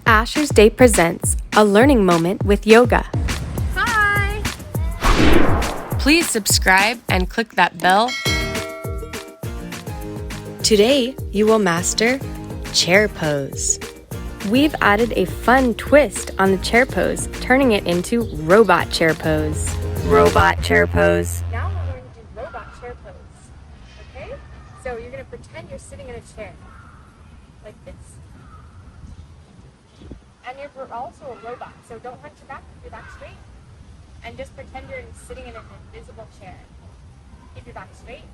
Asher's Day presents a learning moment with yoga. Hi! Please subscribe and click that bell. Today, you will master chair pose. We've added a fun twist on the chair pose, turning it into robot chair pose. Robot chair pose. Now we're going to do robot chair pose. Okay? So you're going to pretend you're sitting in a chair. Like this. And you're also a robot, so don't hunch your back, keep your back straight. And just pretend you're sitting in an invisible chair. Keep your back straight.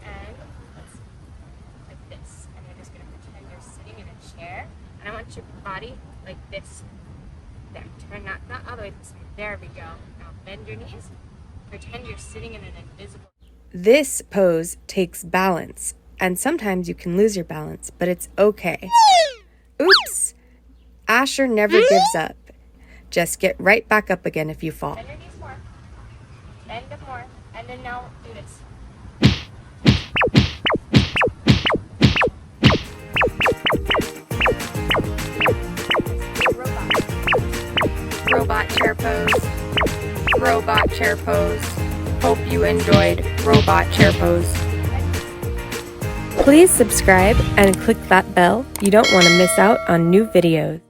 And like this. And you're just going to pretend you're sitting in a chair. And I want your body like this. There, turn not all the way this way. There we go. Now bend your knees. Pretend you're sitting in an invisible. This pose takes balance, and sometimes you can lose your balance, but it's okay. Oops! Asher never gives up. Just get right back up again if you fall. Bend your knees more. Bend them more. And then now do this. Robot chair pose. Robot chair pose. Hope you enjoyed robot chair pose. Please subscribe and click that bell. You don't want to miss out on new videos.